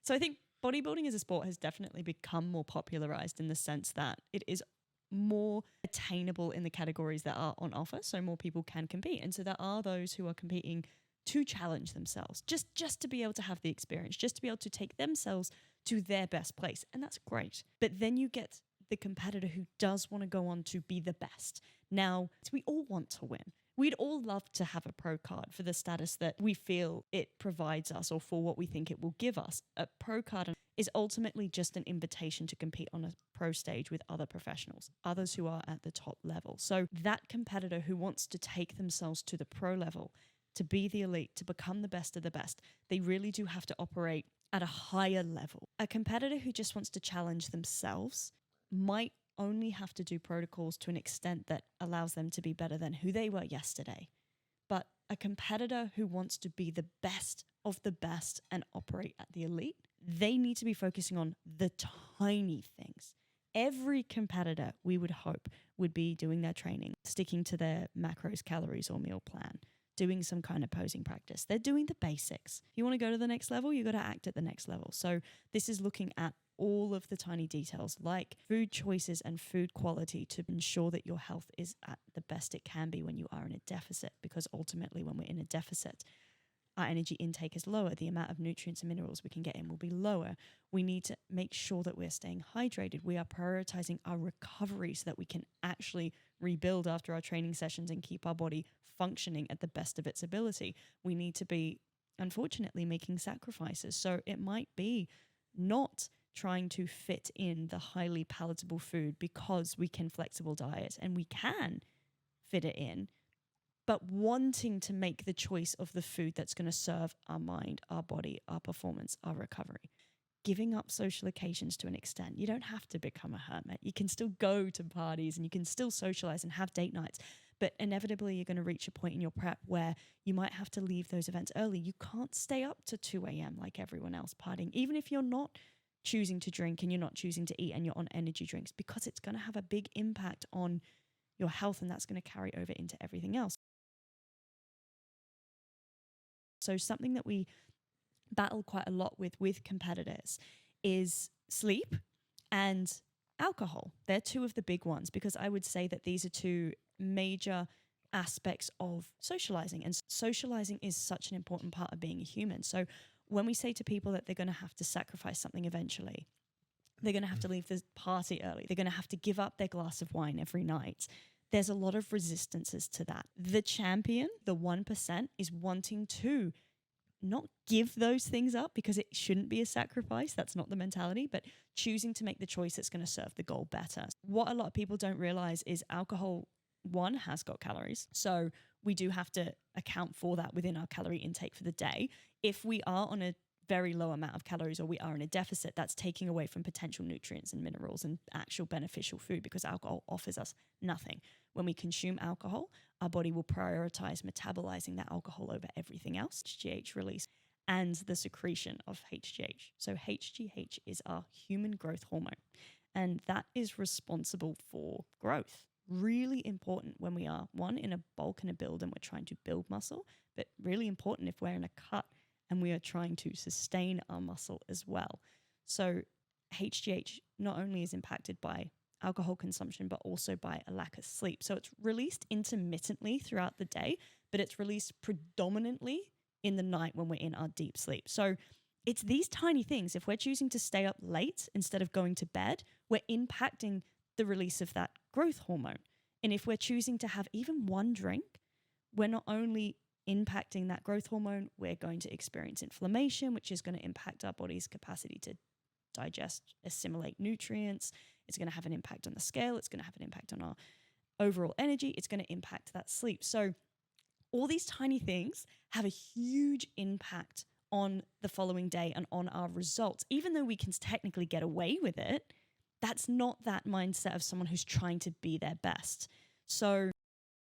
So I think bodybuilding as a sport has definitely become more popularized in the sense that it is more attainable in the categories that are on offer, so more people can compete. And so there are those who are competing to challenge themselves, just to be able to have the experience, just to be able to take themselves to their best place. And that's great. But then you get the competitor who does want to go on to be the best. Now, we all want to win. We'd all love to have a pro card for the status that we feel it provides us or for what we think it will give us. A pro card is ultimately just an invitation to compete on a pro stage with other professionals, others who are at the top level. So that competitor who wants to take themselves to the pro level, to be the elite, to become the best of the best, they really do have to operate at a higher level. A competitor who just wants to challenge themselves might only have to do protocols to an extent that allows them to be better than who they were yesterday. But a competitor who wants to be the best of the best and operate at the elite, they need to be focusing on the tiny things. Every competitor, we would hope, would be doing their training, sticking to their macros, calories, or meal plan, doing some kind of posing practice. They're doing the basics. If you want to go to the next level, you got to act at the next level. So this is looking at all of the tiny details like food choices and food quality to ensure that your health is at the best it can be when you are in a deficit, because ultimately when we're in a deficit, our energy intake is lower. The amount of nutrients and minerals we can get in will be lower. We need to make sure that we're staying hydrated. We are prioritizing our recovery so that we can actually rebuild after our training sessions and keep our body functioning at the best of its ability. We need to be, unfortunately, making sacrifices. So it might be not trying to fit in the highly palatable food because we can flexible diet and we can fit it in, but wanting to make the choice of the food that's going to serve our mind, our body, our performance, our recovery. Giving up social occasions to an extent. You don't have to become a hermit. You can still go to parties and you can still socialize and have date nights, but inevitably you're going to reach a point in your prep where you might have to leave those events early. You can't stay up to 2 a.m. like everyone else partying, even if you're not choosing to drink and you're not choosing to eat and you're on energy drinks, because it's going to have a big impact on your health and that's going to carry over into everything else. So something that we battle quite a lot with competitors is sleep and alcohol. They're two of the big ones because I would say that these are two major aspects of socializing, and socializing is such an important part of being a human. So when we say to people that they're going to have to sacrifice something eventually, they're going to have to leave the party early, they're going to have to give up their glass of wine every night, there's a lot of resistances to that. The champion, the 1%, is wanting to not give those things up because it shouldn't be a sacrifice. That's not the mentality, but choosing to make the choice that's going to serve the goal better. What a lot of people don't realize is alcohol, one, has got calories. So we do have to account for that within our calorie intake for the day. If we are on a very low amount of calories or we are in a deficit, that's taking away from potential nutrients and minerals and actual beneficial food, because alcohol offers us nothing. When we consume alcohol, our body will prioritize metabolizing that alcohol over everything else, HGH release, and the secretion of HGH. So HGH is our human growth hormone, and that is responsible for growth. Really important when we are, one, in a bulk and a build and we're trying to build muscle, but really important if we're in a cut and we are trying to sustain our muscle as well. So HGH not only is impacted by alcohol consumption, but also by a lack of sleep. So it's released intermittently throughout the day, but it's released predominantly in the night when we're in our deep sleep. So it's these tiny things. If we're choosing to stay up late instead of going to bed, we're impacting the release of that growth hormone. And if we're choosing to have even one drink, we're not only impacting that growth hormone, we're going to experience inflammation, which is going to impact our body's capacity to digest, assimilate nutrients. It's going to have an impact on the scale. It's going to have an impact on our overall energy. It's going to impact that sleep. So all these tiny things have a huge impact on the following day and on our results. Even though we can technically get away with it, that's not that mindset of someone who's trying to be their best. So